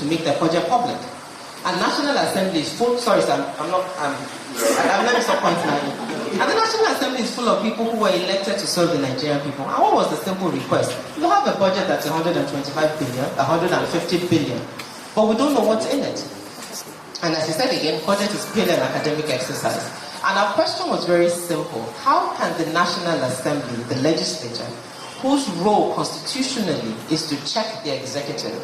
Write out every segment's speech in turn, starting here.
to make their budget public. And National Assembly is full, sorry sir, I'm let me stop pointing at you. And the National Assembly is full of people who were elected to serve the Nigerian people. And what was the simple request? You have a budget that's 125 billion, 150 billion, but we don't know what's in it. And as you said again, budget is purely an academic exercise. And our question was very simple. How can the National Assembly, the legislature, whose role constitutionally is to check the executive,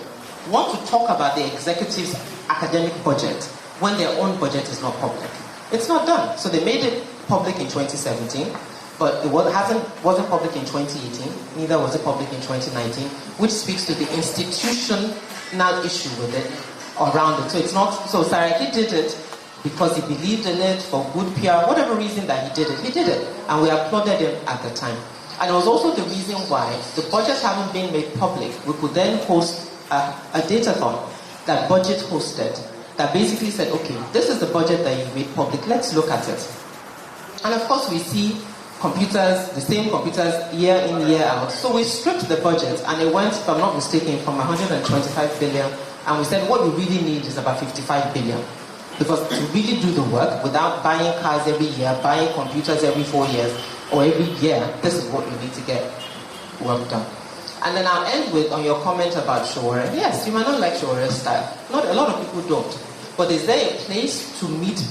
want to talk about the executive's academic budget when their own budget is not public? It's not done. So they made it public in 2017, but it wasn't public in 2018, neither was it public in 2019, which speaks to the institutional issue with it around it. So it's not, so Saraki did it because he believed in it for good PR, whatever reason that he did it, and we applauded him at the time. And it was also the reason why the budgets haven't been made public. We could then host a datathon that budget hosted that basically said, okay, this is the budget that you made public, let's look at it. And of course we see computers, the same computers year in, year out. So we stripped the budget and it went, if I'm not mistaken, from 125 billion, and we said what we really need is about 55 billion. Because to really do the work without buying cars every year, buying computers every 4 years, or every year, this is what you need to get work done. And then I'll end with, on your comment about Shore. Yes, you might not like Shore's style. Not a lot of people don't. But is there a place to meet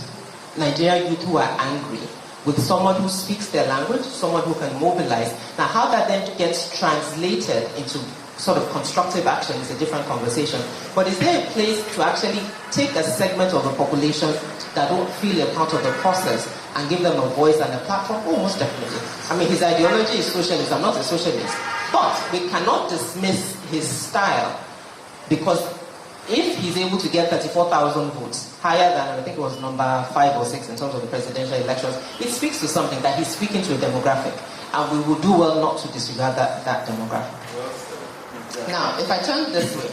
Nigerian youth who are angry with someone who speaks their language, someone who can mobilize? Now, how that then gets translated into sort of constructive action is a different conversation. But is there a place to actually take a segment of the population that don't feel a part of the process and give them a voice and a platform? Oh, most definitely. I mean, his ideology is socialist. I'm not a socialist. But we cannot dismiss his style, because if he's able to get 34,000 votes, higher than, I think it was number 5 or 6 in terms of the presidential elections, it speaks to something that he's speaking to a demographic. And we will do well not to disregard that demographic. Now, if I turn this way,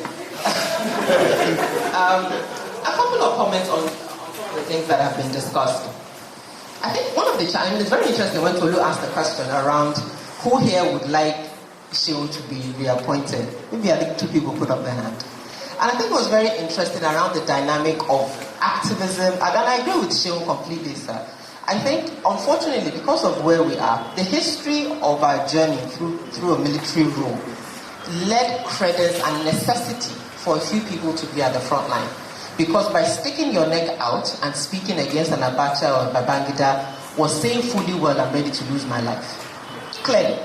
a couple of comments on the things that have been discussed. I think one of the challenges, it's very interesting when Tolu asked the question around who here would like Shehu to be reappointed. Maybe I think 2 people put up their hand. And I think it was very interesting around the dynamic of activism, and I agree with Shehu completely, sir. I think, unfortunately, because of where we are, the history of our journey through a military rule led credence and necessity for a few people to be at the front line. Because by sticking your neck out and speaking against an Abacha or Babangida was saying fully well, I'm ready to lose my life. Clearly,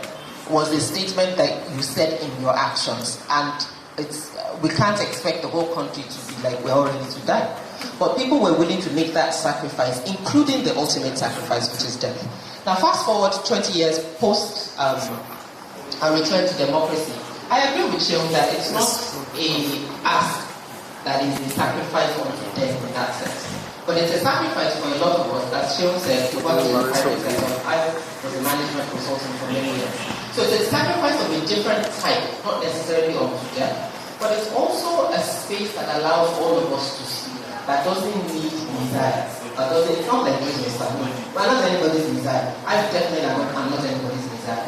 was a statement that you said in your actions. And we can't expect the whole country to be like, we're all ready to die. But people were willing to make that sacrifice, including the ultimate sacrifice, which is death. Now, fast forward 20 years post a return to democracy. I agree with you that it's not a ask that is a sacrifice unto death in that sense. But it's a sacrifice for a lot of us, as Shehu said, to work in the private sector. I was a management consultant for many years. So it's a sacrifice of a different type, not necessarily unto death, but it's also a space that allows all of us to speak, that doesn't need desires. It's not like business, we're not anybody's desire. I'm not anybody's desire.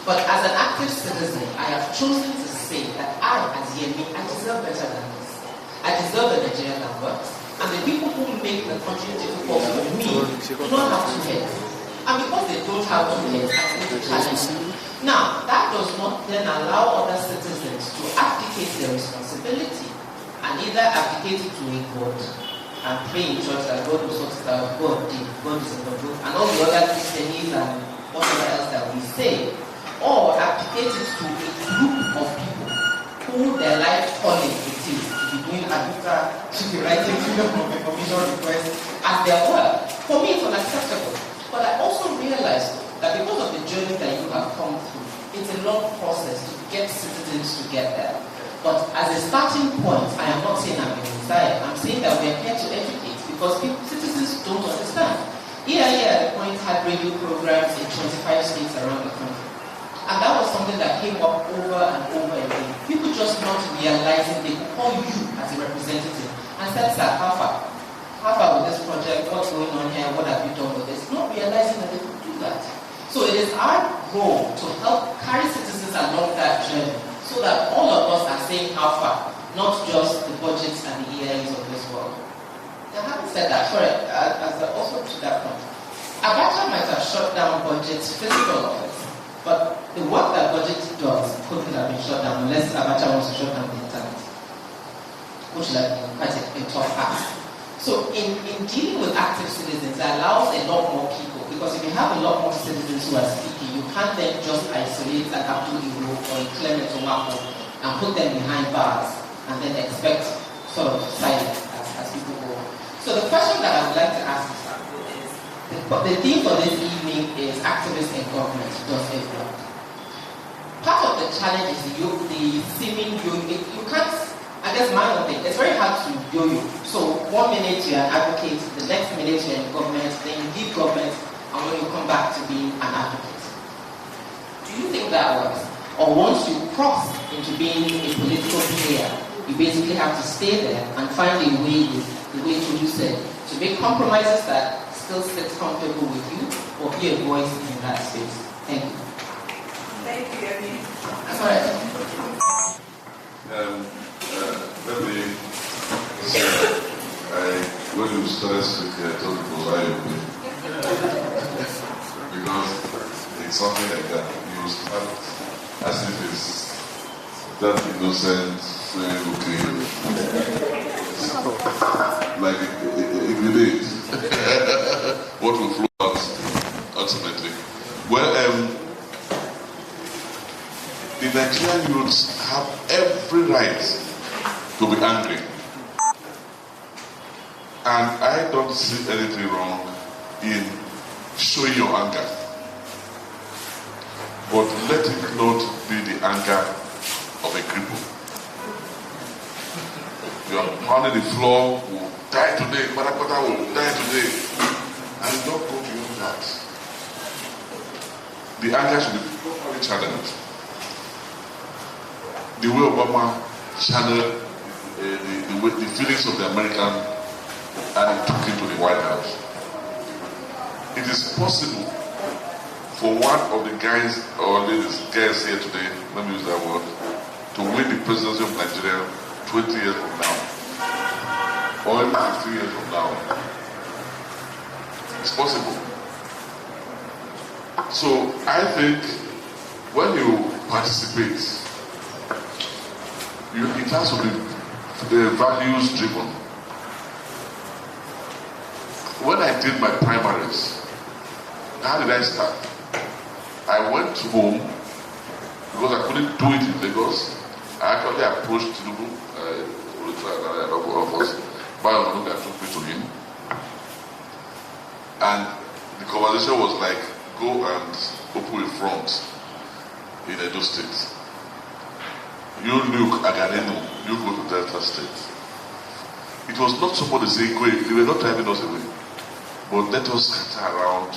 But as an active citizen, I have chosen to say that I, as Yemi, I deserve better than this. I deserve a Nigeria that works. And the people who make the country difficult for me do not have 2 heads. And because they don't have 2 heads, I need to challenge them. Now, that does not then allow other citizens to abdicate their responsibility and either abdicate it to a God and pray in church that God will sort it out, God is in control, and all the other Christianese and whatever else that we say, or abdicate it to a group of people who their life calling it is to be doing Abuja, to be writing freedom of information requests as their work. For me, it's unacceptable. But I also realized that because of the journey that you have come through, it's a long process to get citizens to get there. But as a starting point, I am not saying I'm a desire. I'm saying that we are here to educate because citizens don't understand. The point had radio programs in 25 states around the country. And that was something that came up over and over again. People just not realizing they could call you as a representative and said, sir, how far with this project? What's going on here? What have you done with this? Not realizing that they could do that. So it is our role to help carry citizens along that journey so that all of us are saying how far. not just the budgets and the EIs of this world. Now, having said that, also to that point, Abacha might have shut down budgets, physical office, but the work that budget does couldn't have been shut down unless Abacha wants to shut down the internet, which would have been quite a tough ask. So in dealing with active citizens, it allows a lot more people, because if you have a lot more citizens who are speaking, you can't then just isolate an Abdul Iro or a Clement Omako and put them behind bars and then expect sort of silence as people go on. So the question that I would like to ask is, the theme for this evening is activists in government, does it work? Part of the challenge is the seeming you can't, I guess my own thing, it's very hard to yo-yo. So 1 minute you're an advocate, the next minute you're in government, then you leave government, and when you come back to being an advocate. Do you think that works? Or once you cross into being a political player, you basically have to stay there and find a way, the way you said, to make compromises that still sit comfortable with you, or be a voice in that space. Thank you. Thank you, Amy. That's all right. Let me say, when you started speaking, I told you it was eye-opening. Because it's something like that. You start as if it's that innocent, okay, like a grenade. What will flow out ultimately? Well, the Nigerian youths have every right to be angry. And I don't see anything wrong in showing your anger. But let it not be the anger of a cripple. You are pounding the floor, will die today, Marakota will die today. And don't go beyond that. The anger should be properly channeled. The way Obama channeled the feelings of the American and he took it to the White House. It is possible for one of the guys or ladies, guys here today, let me use that word, to win the presidency of Nigeria 20 years from now, or even 50 years from now. It's possible. So I think when you participate, it has to be values driven. When I did my primaries, how did I start? I went home because I couldn't do it in Lagos. I actually approached Tinubu, a number of us, that took me to him. And the conversation was like, go and open a front in Edo State. You look at Agadeno, you go to Delta State. It was not somebody saying, go, they were not driving us away. But let us scatter around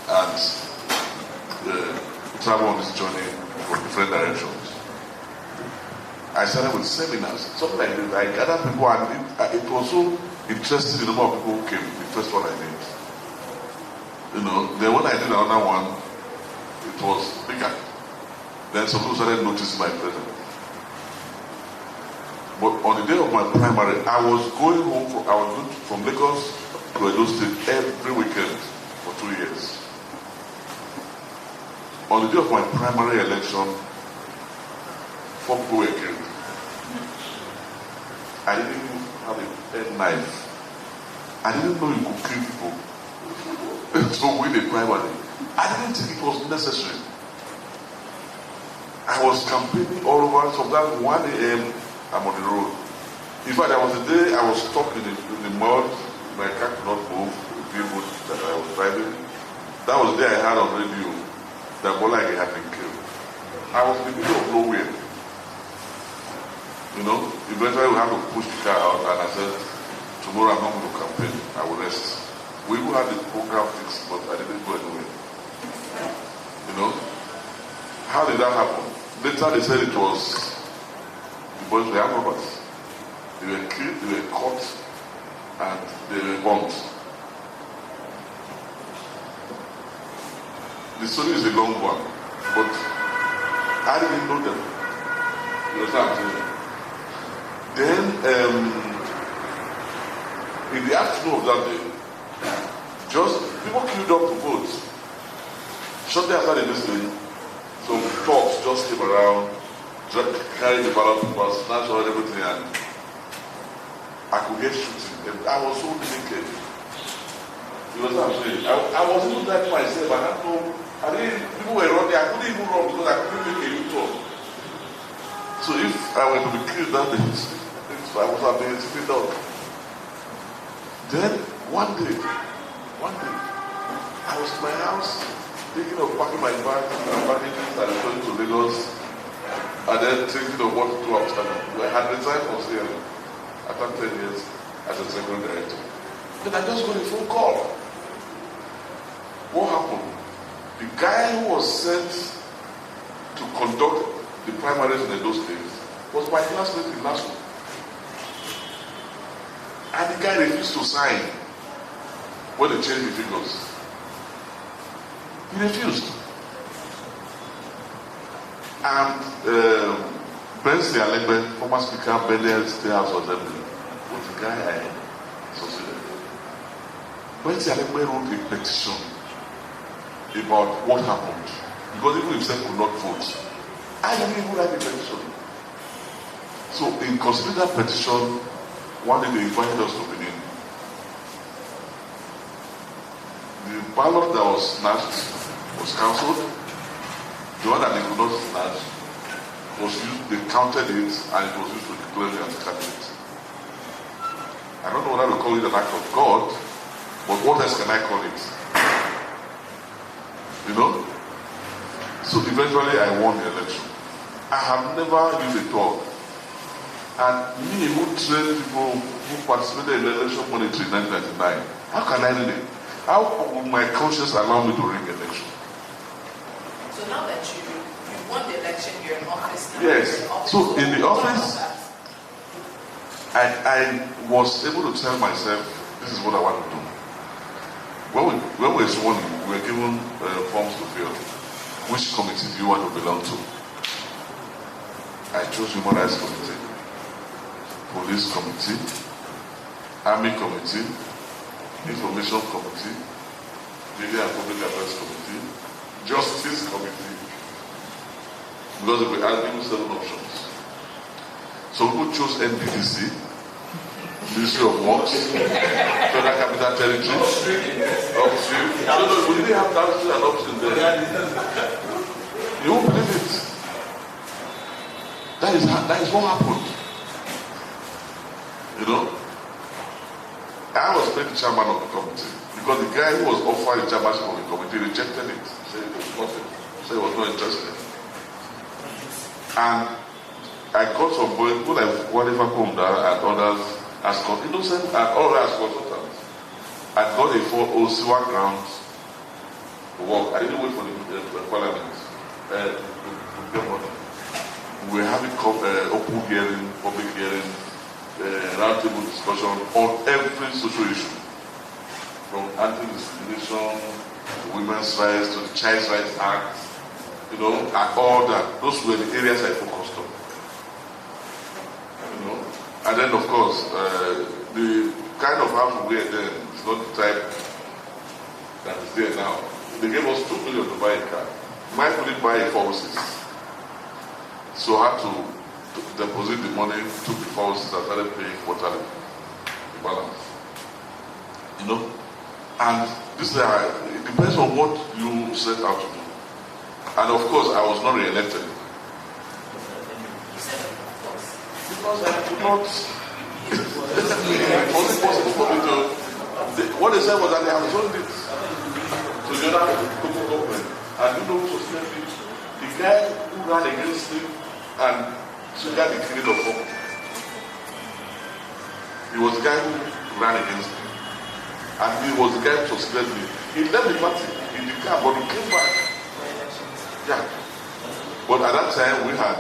and travel on this journey from different directions. I started with seminars, something like this. I gathered people, and it was so interesting, the number of people who came, the first one I did. You know, then when I did another one, it was bigger. Then some people started noticing my presence. But on the day of my primary, I was going from Lagos to Edo State every weekend for 2 years. On the day of my primary election, 4 people were killed. I didn't even have a pen knife. I didn't know you could kill people. So win the primary. I didn't think it was necessary. I was campaigning all over. From that 1 a.m., I'm on the road. In fact, there was a day I was stuck in the mud. My car could not move. The people that I was driving. That was the day I heard on radio that Bolage had been killed. I was in the middle of nowhere. You know, eventually we had to push the car out, and I said, tomorrow I'm not going to campaign. I will rest. We will have the program fixed, but I didn't go anywhere. You know, how did that happen? Later they said it was the boys were armed robbers. They were killed, they were caught, and they were bombed. The story is a long one, but I didn't know them. You understand? Then, in the afternoon of that day, just people queued up to vote. Shortly after the listening, some thugs just came around, carried the ballot papers, snatched all everything, and I could hear shooting. And I was so naked. You know what I'm saying? I was even that myself. People were running. I couldn't even run because I couldn't make a U-turn. So if I were to be killed that day, I would have been sitting down. Then one day, I was in my house thinking of packing my bag and packing things and returning to Lagos, and then thinking of what to do after that. I had resigned from CL after 10 years as a second director. Then I just got a phone call. What happened? The guy who was sent to conduct the primaries in those days was my classmate in Nassau. And the guy refused to sign when they changed the figures. He refused. And Benson Alegbe, former speaker, Benson State House Assembly, was the guy I associated with. Benson Alegbe wrote a petition about what happened. Because even himself could not vote. I didn't even write a petition. So in considering that petition, one day they invited us to Benin. The ballot that was snatched was cancelled. The one that they could not snatch was used, they counted it and it was used to declare me as a candidate. I don't know whether to call it an act of God, but what else can I call it? You know? So eventually I won the election. I have never used a dog. And me who trained people who participated in the election monitoring in 1999, how can I read it? How would my conscience allow me to rig election? So now that you won the election, you're in office now. Yes. So in the office, I was able to tell myself, this is what I want to do. When we were sworn in, we were given forms to fill. Which committee do you want to belong to? I chose Human Rights Committee, Police Committee, Army Committee, Information Committee, Media and Public Affairs Committee, Justice Committee. Because we had given 7 options. So people chose NPDC, Ministry of Works, Federal Capital Territory, Upstream. No, we didn't have downstream and upstream there. You won't believe it. That is what happened. You know? I was made the chairman of the committee because the guy who was offered the chairmanship of the committee rejected it. Said it was nothing. Said he was not interested. And I got some boys, people like Wanifa Kumda and others as innocent and all as consultants. I got a 4 Osiwa grounds to work. I didn't wait for the parliament to get money. We were having open hearing, public hearing, roundtable discussion on every social issue, from anti-discrimination to women's rights to the Child Rights Act, you know, and all that. Those were the areas I focused on. You know, and then of course the kind of house we were then is not the type that is there now. They gave us 2 million to buy a car. Mine couldn't buy a 406. So I had to deposit the money, took the 406 and started paying quarterly the balance. You know? And this it depends on what you set out to do. And of course I was not re-elected. Because I could not it wasn't possible for me to what they said was that they have sold it to the other local government. And you know who suspended it? The guy who ran against me and triggered the killing of Hope. He was the guy who ran against me. And he was the guy who suspended me. He left the party in the car, but he came back. Yeah. But at that time, we had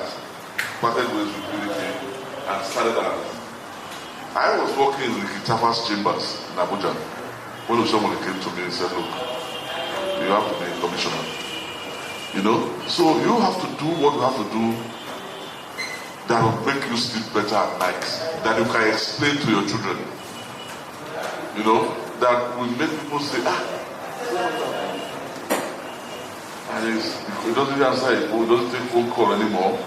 parted ways with unity and started out. I was working in the Kitafa's chambers in Abuja when someone came to me and said, look, you have to be a commissioner. You know? So you have to do what you have to do that will make you sleep better at night, that you can explain to your children. You know, that will make people say, and it doesn't answer it, it doesn't take phone call anymore.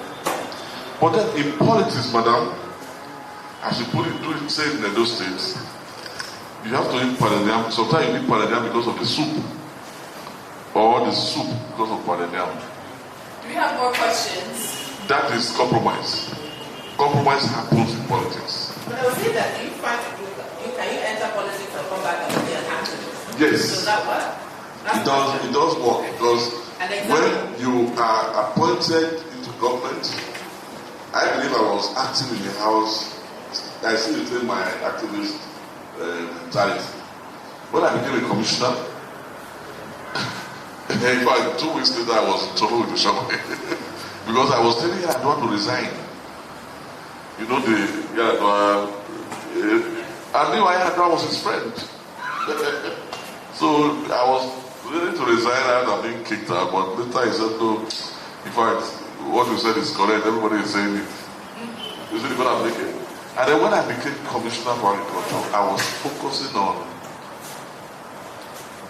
But then in politics, madam, as you put it, say it in those states, you have to eat paladam. Sometimes you eat paladam because of the soup, or the soup because of paladam. Do we have more questions? That is compromise. Compromise happens in politics. But I would say that can you enter politics and come back and be an activist? Yes. Does that work? It does work, because when you are appointed into government, I believe I was active in the house. I still retain my activist mentality. When I became a commissioner, in fact, 2 weeks later I was in trouble with the shop because I was telling her I want to resign. You know, I knew I was his friend. So I was ready to resign and being kicked out, but later he said, no, in fact, what you said is correct, everybody is saying it. You see what I'm making? And then when I became commissioner for agriculture, I was focusing on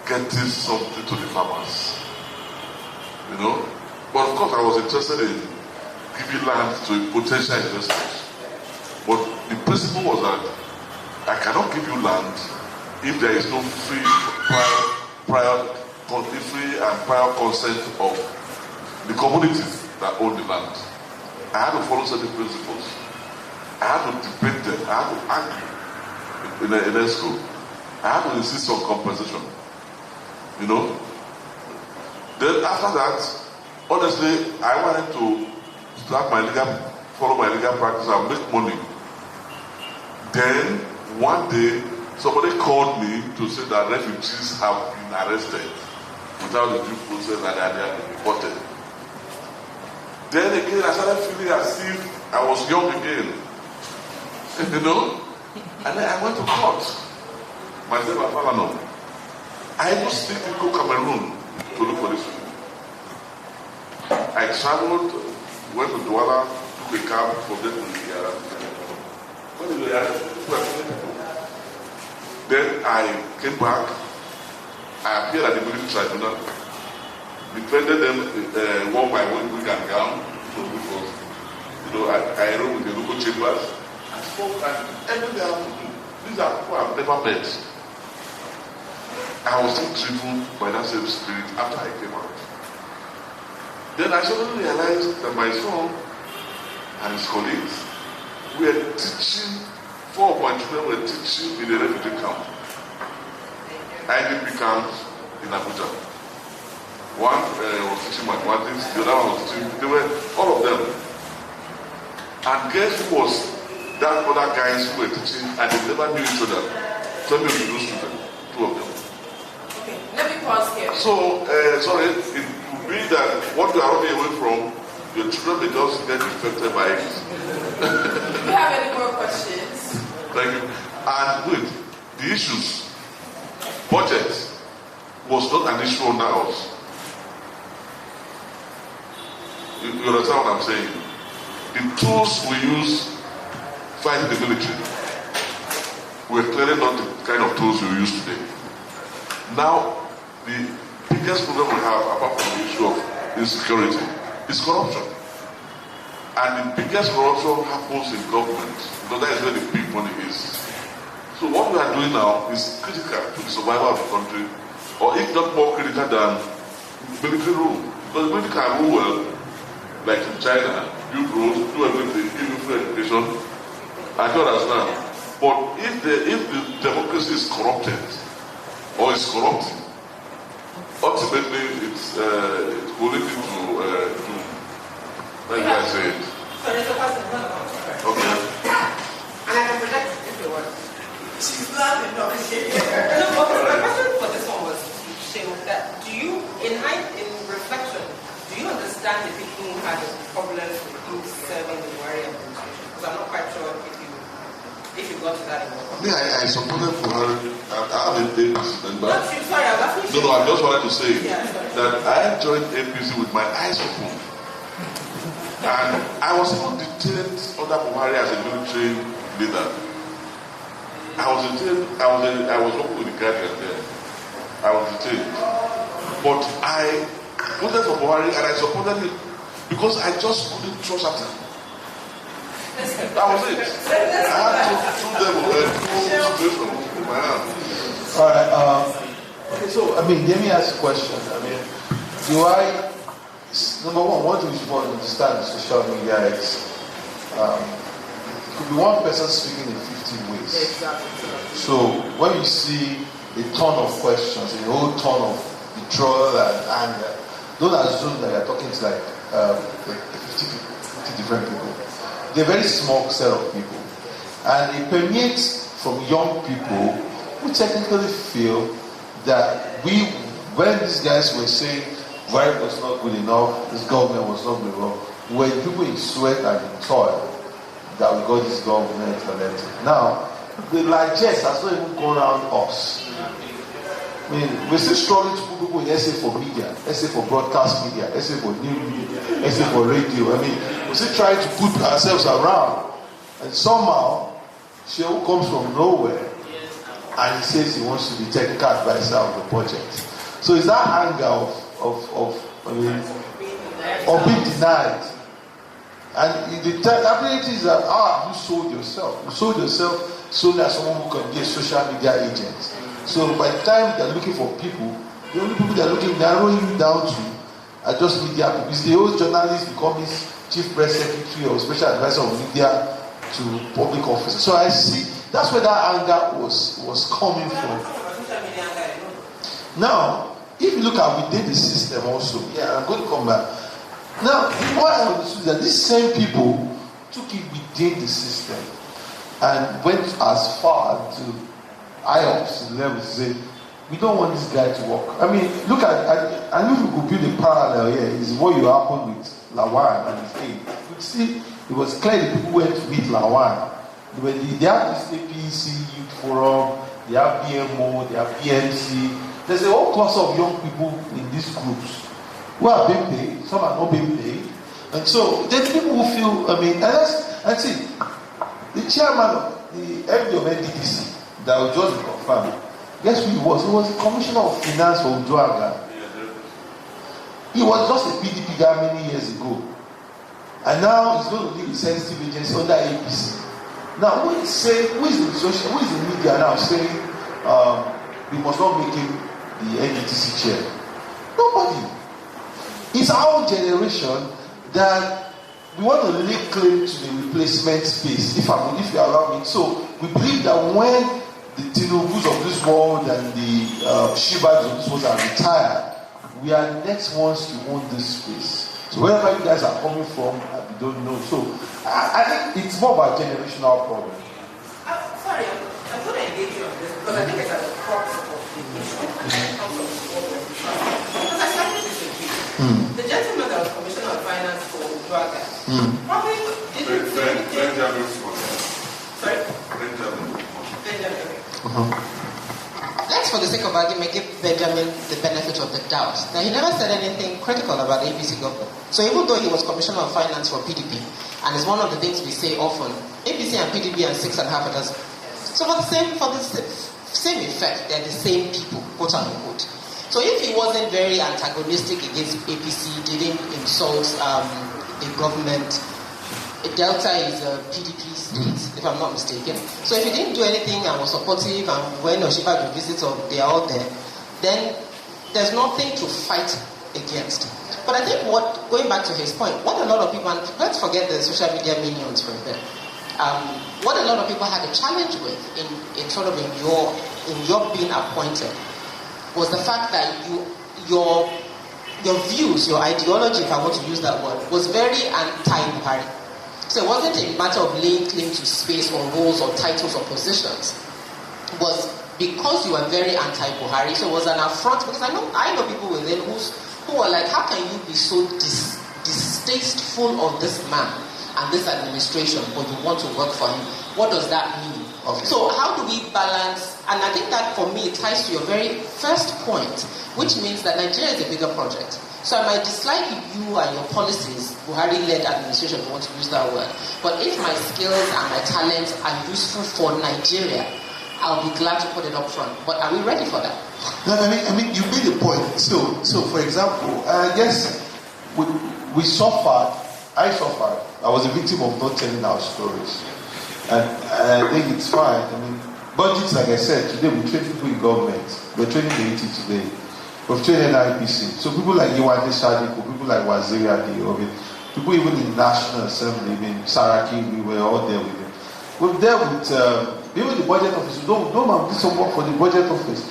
getting something to the farmers. You know? But of course I was interested in giving land to potential investors. But the principle was that I cannot give you land if there is no free and prior consent of the communities that own the land. I had to follow certain principles. I had to debate them. I had to argue in a school. I had to insist on compensation. You know? Then after that, honestly, I wanted to follow my legal practice and make money. Then one day, somebody called me to say that refugees have been arrested without the due process and they have been deported. Then again, I started feeling as if I was young again. You know? And then I went to court. Myself and Falano. I even sneaked into Cameroon to look for this people. I traveled, went to Douala, took a cab from there to then I came back. I appeared at the military tribunal, defended them one by one, wig and gown. So because, you know, I wrote with the local chambers. I spoke and everything I have to do. These are people I've never met. I was still driven by that same spirit after I came out. Then I suddenly realized that my son and his colleagues were teaching, 4 of my children were teaching in a refugee camp. IDP camps in Abuja. One was teaching mathematics, the other one was teaching, they were, all of them. And guess who was that other guys who were teaching and they never knew each other? Tell me of those students, 2 of them. Okay, let me pause here. So, sorry, it would be that what you are running away from, your children may just get infected by it. Do you have any more questions? Thank you. And wait, the issues, budget was not an issue under us. You understand what I'm saying? The tools we use fighting the military were clearly not the kind of tools we use today. Now, the biggest problem we have, apart from the issue of insecurity, is corruption. And the biggest corruption happens in government, because that is where the big money is. So what we are doing now is critical to the survival of the country, or if not more critical than military rule. Because the military can rule well, like in China, build roads, do everything, give you free education, I don't understand. But if the democracy is corrupted, or is corrupting, ultimately it will lead into doom. That's why I say it. So there's a question. Okay. And I can predict if it was. She's laughing, no, she's No, but my question for this one was, that do you, in reflection, do you understand the people who had a problem with you serving the Buhari administration? Because I'm not quite sure if you got to that in your I supported Buhari. I have a APC member. Not you, sorry, I was asking you. No, I just wanted to say Yeah, that I joined APC with my eyes open. And I was even detained under Buhari as a military leader. I was detained. I was working with the Guardian there. I was detained, but I voted for Buhari and I supported him because I just couldn't trust him. That was it. I had to do them situation in my hand. All right. Okay, so let me ask a question. Number one, what do you want to understand social media is? It could be one person speaking in 15 ways. Exactly. So when you see a ton of questions, a whole ton of withdrawal and anger, don't assume that you're talking to like 50 different people. They're a very small set of people. And it permeates from young people who technically feel that when these guys were saying Buhari was not good enough, this government was not good enough, when people in sweat and in toil that we got this government elected. Now, the largesse has not even gone around us. We're still struggling to put people in essay for media, essay for broadcast media, essay for new media, essay for radio. We're still trying to put ourselves around. And somehow, Shehu comes from nowhere and he says he wants to be technical advisor of the project. So is that anger of being denied? And the ability is that you sold yourself. You sold yourself solely as someone who can be a social media agent. So by the time they're looking for people, the only people they're narrowing you down to are just media people. It's the old journalist becoming chief press secretary or special advisor of media to public officers. So I see that's where that anger was coming from. Now, if you look at within the system also, I'm going to come back. Now, what I understood is that these same people took it within the system and went as far to IOPS level to say, we don't want this guy to work. Look at and if you could build a parallel here, is what you happened with Lawan and his aide. You see, it was clear that people went to meet Lawan. They have this APC Youth Forum, they have BMO, they have PMC. There's a whole class of young people in these groups who are being paid, some are not being paid. And so there's people who feel, and see, the chairman of the MD of NDDC that was just confirmed, guess who he was? He was the commissioner of finance for Ujuaga. He was just a PDP guy many years ago. And now he's going to lead a sensitive agency under APC. Now, who is the media now saying we must not make him the NDDC chair? Nobody. It's our generation that we want to lay claim to the replacement space, if you allow me. So we believe that when the Tinubus of this world and the Shibas of this world are retired, we are the next ones to own this space. So wherever you guys are coming from, we don't know. So I think it's more about generational problem. Sorry, I'm going to engage you on this because I think it's at the crux of the issue. Because I started this with you. The gentleman that was commissioner of finance for Ujuaga probably didn't say Benjamin. Sorry? Benjamin. Let's, for the sake of argument, give Benjamin the benefit of the doubt. Now, he never said anything critical about the APC government. So even though he was Commissioner of Finance for PDP, and it's one of the things we say often, APC and PDP and 6.5 others. So for the same effect, they're the same people, quote unquote. So if he wasn't very antagonistic against APC, didn't insult the government, Delta is a PDP state, if I'm not mistaken. So if he didn't do anything and was supportive, and when Oshiba visits or they are all there, then there's nothing to fight against. But I think going back to his point, what a lot of people, and let's forget the social media minions for a bit. What a lot of people had a challenge with in your being appointed was the fact that your views, your ideology, if I want to use that word, was very anti-Buhari. So it wasn't a matter of laying claim to space or roles or titles or positions. It was because you were very anti-Buhari, so it was an affront. Because I know people within who were like, how can you be so distasteful of this man and this administration, but you want to work for him? What does that mean? Okay. So how do we balance? And I think that for me it ties to your very first point, which means that Nigeria is a bigger project. So I might dislike you and your policies, Buhari-led administration, if you want to use that word. But if my skills and my talents are useful for Nigeria, I'll be glad to put it up front. But are we ready for that? No, I mean, you made a point. So for example, I guess we suffered. I suffered. I was a victim of not telling our stories, and I think it's fine. I mean, budgets, like I said, today we train people in government. We're training the 80 today. We've trained NIPC. So people like Yewande Sadiku, people like Waziri Adeobi, people even in National Assembly, I mean, Saraki, we were all there with them. We've dealt with even the budget office. We don't have to do some work for the budget office.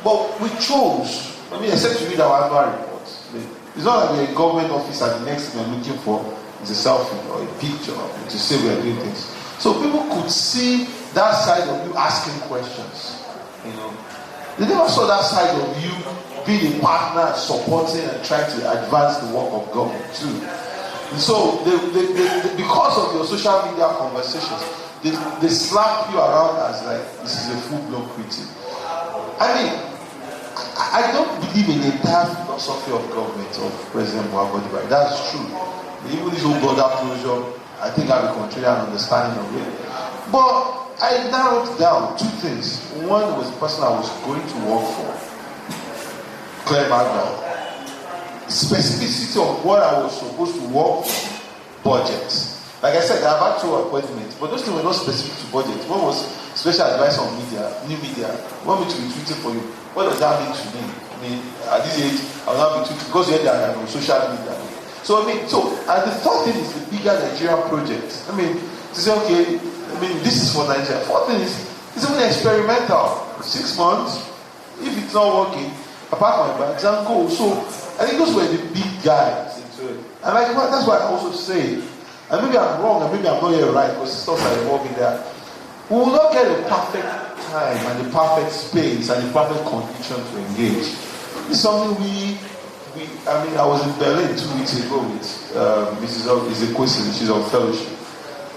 But we chose, I mean, except to read our annual reports. It's not like we're a government office and the next thing we're looking for is a selfie or a picture to say we're doing things. So people could see that side of you asking questions. You know, they never saw that side of you being a partner, supporting and trying to advance the work of government too. And so they, because of your social media conversations, they slap you around as like this is a full-blown critic. I mean, I don't believe in the entire philosophy of government of President Muhammadu. That's true. Even this whole border closure, I think I have a contrarian understanding of it. But I narrowed down two things. One was the person I was going to work for. Clear background. Specificity of what I was supposed to work for, budget. Like I said, I have had 2 appointments, but those things were not specific to budget. One was special advice on media, new media. Want me to be tweeting for you? What does that mean to me? I mean, at this age, I will not be tweeting because you're there on social media. So and the third thing is the bigger Nigerian project. I mean, to say, okay, I mean, this is for Nigeria. Fourth thing is, it's even experimental. 6 months, if it's not working, apart from my exam go. So I think those were the big guys into it. And like that's why I also say, and maybe I'm wrong, and maybe I'm not yet right, because stuff are involving there. We will not get a perfect time and the perfect space and the perfect condition to engage. It's something I was in Berlin 2 weeks ago with Mrs. Ezekwesili. She's on fellowship.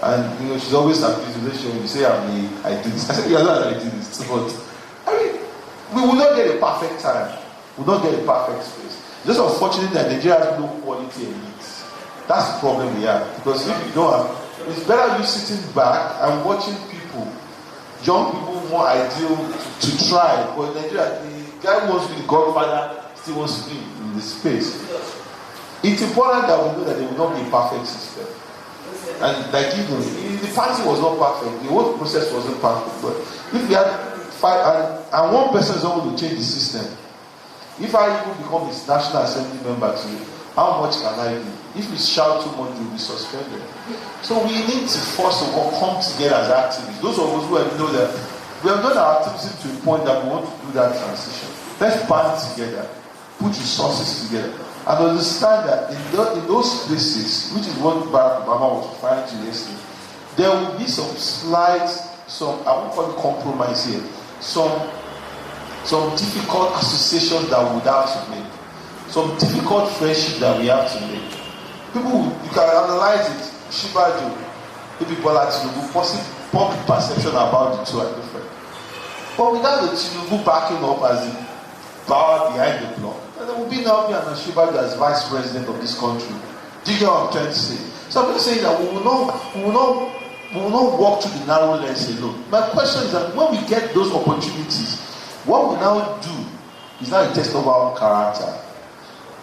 And you know, she's always accused when you say I did this. I said, yeah, I did this. But I mean, we will not get a perfect time. We will not get a perfect space. Just unfortunate that Nigeria has no quality elites. That's the problem we have. Because if you don't have, it's better you sitting back and watching people, young people more ideal to try. But Nigeria, the guy who wants to be the godfather still wants to be in the space. It's important that we know that there will not be a perfect system. And like the party was not perfect, the whole process wasn't perfect. But if we had 5 and one person is not going to change the system, if I even become his National Assembly member today, how much can I do? If we shout too much, you'll be suspended. So we need to first of all come together as activists. Those of us who know that we have done our activism to a point that we want to do that transition. Let's band together, put resources together, and understand that in those places, which is what Barack Obama was referring to yesterday, there will be some slight, I won't call it compromise here, some difficult associations that we would have to make, some difficult friendships that we have to make. People, you can analyze it, Shibajo, maybe Bola Tinubu, public perception about the two are different. But without the Tinubu backing up as the power behind the block, there will be now an Shibajo as vice president of this country. Do you get what I'm trying to say? So I'm saying that we will not walk through the narrow lanes alone. My question is that when we get those opportunities, what we now do is now a test of our character.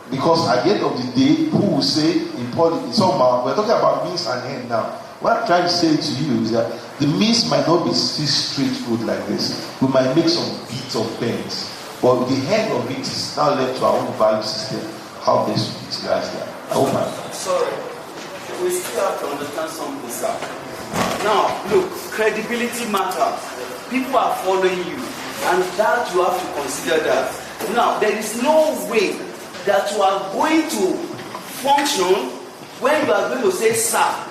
Because at the end of the day, who will say in politics, we're talking about means and end now. What I'm trying to say to you is that the means might not be still straight road like this. We might make some bits of bends. But the end of it is now left to our own value system, how best we utilize that. I hope I'm sorry. We still have to understand something, sir. Now, look, credibility matters. People are following you, and that you have to consider that. Now, there is no way that you are going to function when you are going to say, sir.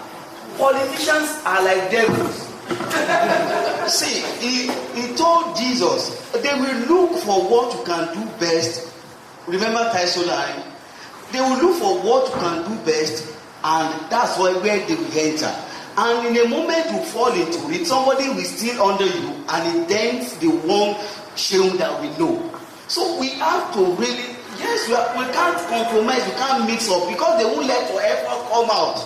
Politicians are like devils. See, he told Jesus, they will look for what you can do best. Remember Taisolai? They will look for what you can do best, and that's where they will enter. And in a moment you fall into it, somebody will steal under you, and it then the one shame that we know. So we have to really Yes, we can't compromise, we can't mix up because they won't let your effort come out.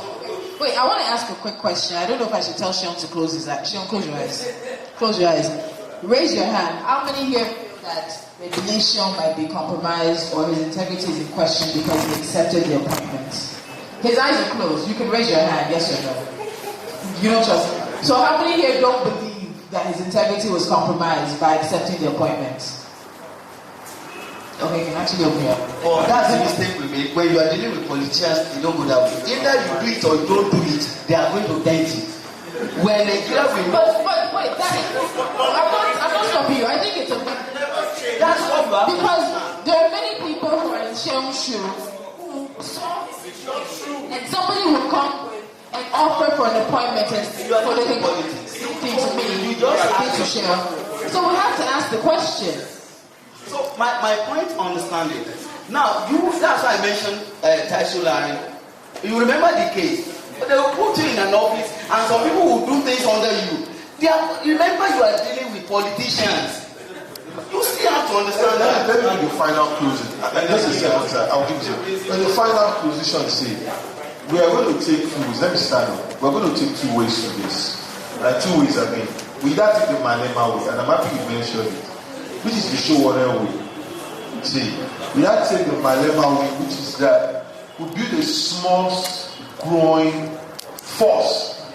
Wait, I want to ask a quick question. I don't know if I should tell Sean to close his eyes. Sean, close your eyes. Close your eyes. Raise your hand. How many here feel that maybe Sean might be compromised or his integrity is in question because he accepted the appointment? His eyes are closed. You can raise your hand, yes or no. You don't trust him. So how many here don't believe that his integrity was compromised by accepting the appointment? Okay, you can actually open up. Oh, that's the mistake we make. When you are dealing with politicians, they don't go that way. Either you do it or you don't do it, they are going to dent it. When Nigeria will... But wait, I'm not stopping you. I think it's a... That's what you have. Because there are many people who are in Sean's shoe and somebody will come and offer for an appointment and for the thing to me, You just to share. So we have to ask the question. So my point understanding. Now that's why I mentioned Taisho Larry. You remember the case? But they will put you in an office and some people will do things under you. Remember you are dealing with politicians. You still have to understand that. Let me do the final closing. I'll give you. When the final position say, we are going to take 2 ways. Let me start off. We are going to take 2 ways to this. 2 ways again. We either take the Malema way, and I'm happy you mentioned it, which is the Showore way. See, we have to take the Malema way, which is that we build a small, growing force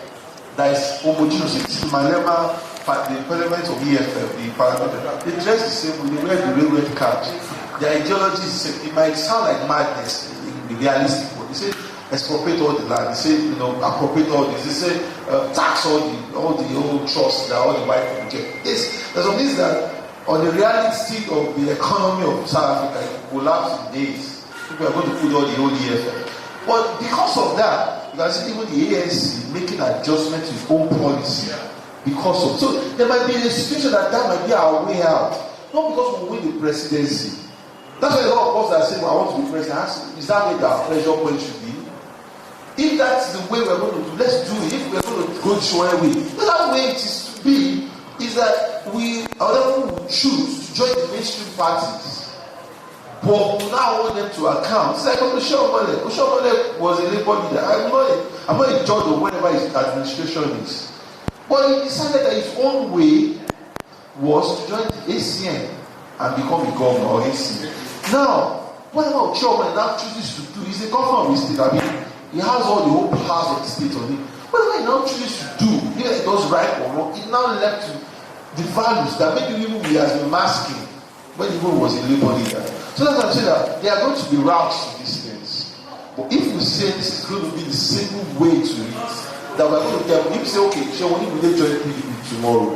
that is homogeneous. It's Malema, the parliament of EFF, the parliament, they dress the same way, they wear the red cap. Their ideology is the same. It might sound like madness in the realistic way. They say, expropriate all the land. They say, appropriate all this. They say, tax all the old trusts that all the white people get. There's some things that on the reality of the economy of South Africa, it collapse in days. People are going to put all the old EFF. But because of that, you can see even the ANC making adjustments to its own policy. Because of so there might be a situation that might be our way out. Not because we win the presidency. That's why a lot of us are saying, well, I want to be president. Is that where our pressure point should be? If that's the way we're going to do, let's do it. If we're going to go the Showore way, that way it is to be is that other people will choose to join the mainstream parties. But we now want them to account. It's like Oshomole. Oshomole was a labor leader. I'm not a judge of whatever his administration is. But he decided that his own way was to join the ACN and become a governor or AC. Now, whatever Oshomole now chooses to do, he's a governor of the state. I mean, he has all the whole powers of the state on him. Whatever he now chooses to do, either it does right or wrong, it now led to the values that maybe even we has been masking when even was a labor leader. So that's what I'm saying, that there are going to be routes to these things. But if we say this is going to be the single way to it, that we're going to tell, if you say, okay, Shewoni will join PDP tomorrow,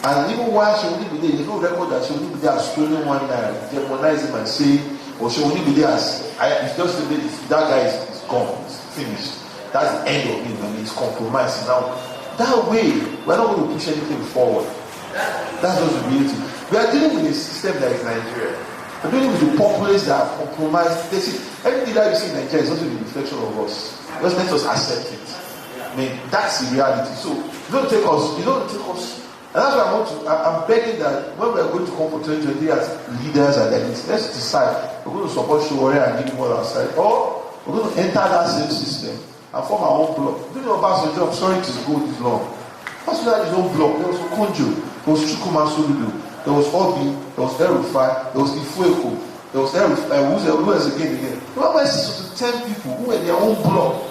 and even while Shewoni will there's no record that Shewoni will has stolen one naira, demonize him and say, or Shewoni will has, it's just that guy is gone, it's finished. That's the end of him, and he's compromised. Now, that way, we're not going to push anything forward. That's just the reality. We are dealing with a system that is Nigeria. We're dealing with the populace that are compromised. Everything that you see in Nigeria is also a reflection of us. Just let us accept it. I mean, that's the reality. So, you don't take us. And that's why I'm begging that when we're going to come for 2020 as leaders and then let's decide we're going to support Showore and give more outside, or we're going to enter that same system and form our own block. You know, I'm sorry to go this long. Pastor had his own block. There was Okonjo, there was Chukwuma Soludo, there was Obi, there was Erufai, there was Ifueko, there was who else again? Remember, 6 to 10 people who were their own block,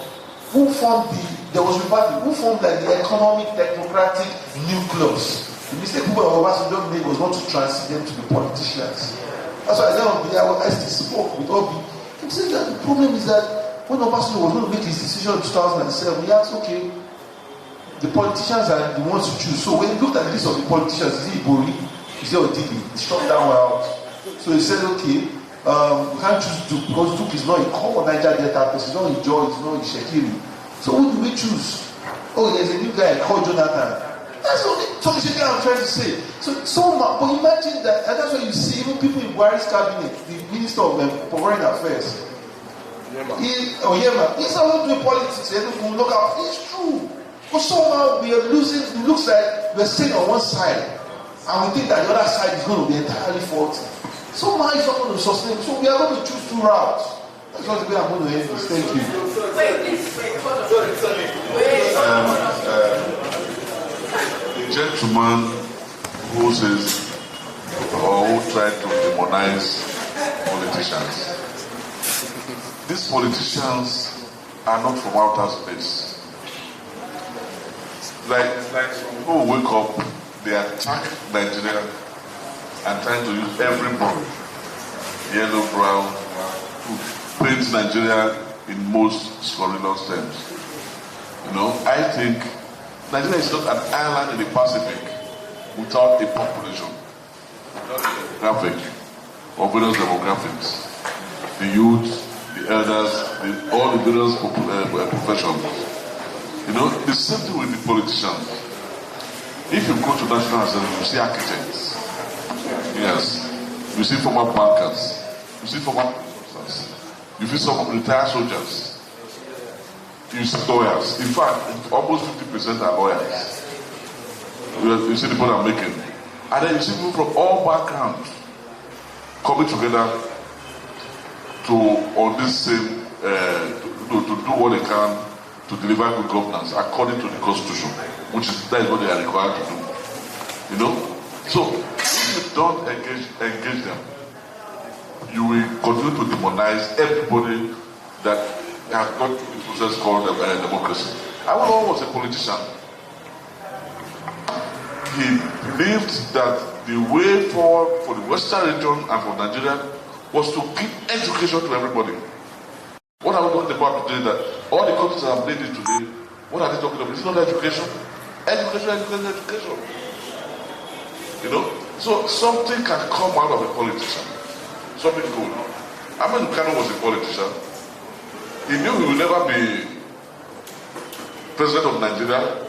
who formed who formed like the economic, technocratic nucleus. The mistake people of Obasanjo made was not to transit them to the politicians. That's why I still spoke with Obi. He said that the problem is that when Obasanjo was going to make his decision in 2007, he asked, okay, the politicians are the ones to choose. So when he looked at the list of the politicians, is it Ibori? Is it Odili? He struck that one out. So he said, okay, we can't choose Duke because Duke is not a common Niger Delta person, it's not a George, it's not a Shekiri. So who do we choose? Oh, there's a new guy called Jonathan. That's only something I'm trying to say. But imagine that, and that's why you see even people in Buhari's cabinet, the Minister of Foreign Affairs. He's not doing politics. Look out. It's true. But somehow we are losing. It looks like we're staying on one side, and we think that the other side is going to be entirely faulty. Somehow it's not going to sustain. So we are going to choose two routes. That's not the way I'm going to end this. Thank you. The gentleman who says or who tried to demonize politicians. These politicians are not from outer space. Like some people wake up, they attack Nigeria and trying to use everybody, yellow, brown, to paint Nigeria in most scurrilous terms. You know, I think Nigeria is not an island in the Pacific without a population, without a demographic or various demographics. The youth, the elders, all the various professions. You know, the same thing with the politicians. If you go to National Assembly, you see architects. Yes. You see former bankers. You see former officers. You see some retired soldiers. You see lawyers. In fact, almost 50% are lawyers. You see the point I'm making. And then you see people from all backgrounds coming together on this same, to do what they can to deliver good governance according to the Constitution, that is what they are required to do. You know? So, if you don't engage them, you will continue to demonize everybody that has got the process called democracy. Awolowo was a politician. He believed that the way forward for the Western region and for Nigeria was to give education to everybody. What are we talking about today? That all the countries that have made it today, what are they talking about? It's not education. Education. You know? So something can come out of a politician. Something good. Ahmed Kano was a politician. He knew he would never be president of Nigeria.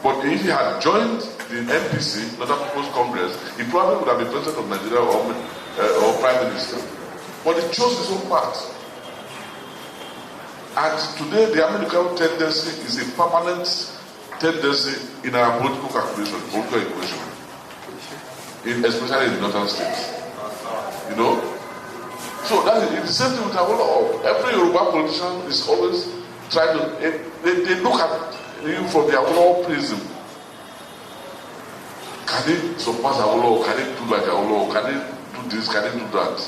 But if he had joined the NPC, Northern People's Congress, he probably would have been president of Nigeria or prime minister. But he chose his own path. And today, the American tendency is a permanent tendency in our political calculation, political equation, especially in the northern states. You know? So that is the same thing with Awolowo. Every Yoruba politician is always trying to, they look at you from the Awolowo prism. Can they surpass Awolowo? Can they do like Awolowo? Can they do this? Can they do that?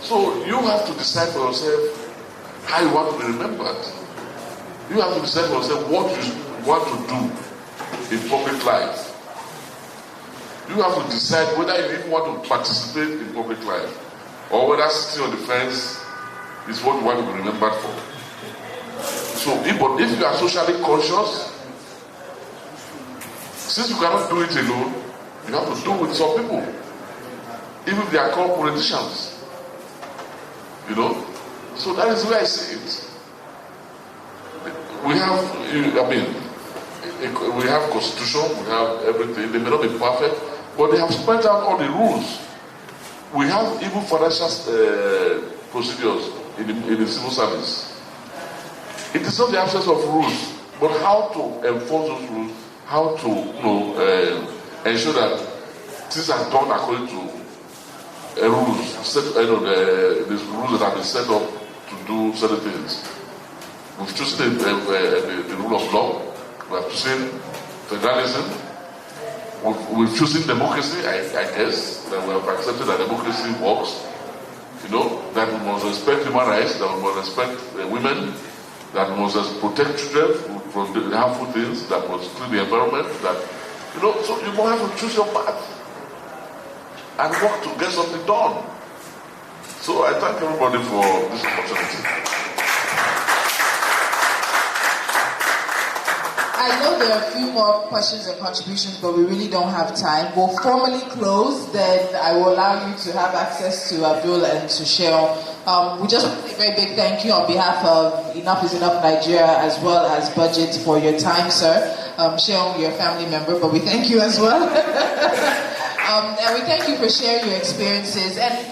So you have to decide for yourself how you want to be remembered. You have to decide for yourself what you want to do in public life. You have to decide whether you even want to participate in public life or whether sitting on the fence is what you want to be remembered for. So, but if you are socially conscious, since you cannot do it alone, you have to do it with some people, even if they are called politicians. You know? So that is where I see it. We have, we have constitution, we have everything. They may not be perfect, but they have spread out all the rules. We have even financial procedures in the civil service. It is not the absence of rules, but how to enforce those rules, how to ensure that things are done according to rules. The rules that have been set up to do certain things. We've chosen the rule of law. We have chosen federalism. We've chosen democracy, I guess, that we have accepted that democracy works. You know, that we must respect human rights, that we must respect women, that we must protect children from the harmful things, that must clean the environment, that, you know, so you must have to choose your path and work to get something done. So I thank everybody for this opportunity. I know there are a few more questions and contributions, but we really don't have time. We'll formally close, then I will allow you to have access to Abdul and to Sheol. We just want to say a very big thank you on behalf of Enough is Enough Nigeria as well as Budget for your time, sir. Sheol, you're a family member, but we thank you as well. And we thank you for sharing your experiences. And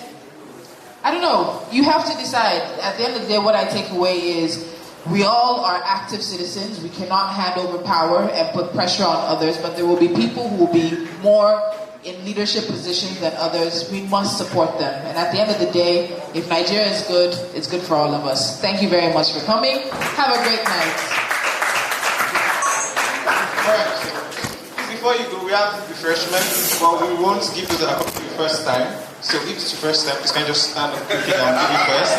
I don't know, you have to decide. At the end of the day, what I take away is we all are active citizens. We cannot hand over power and put pressure on others, but there will be people who will be more in leadership positions than others, we must support them. And at the end of the day, if Nigeria is good, it's good for all of us. Thank you very much for coming. Have a great night. Alright, before you go, we have refreshments, but we won't give you that for the first time. So if it's your first time, please can you just stand up quickly and give you first.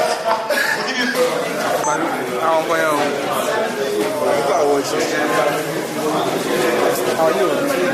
We'll give you first. How are you?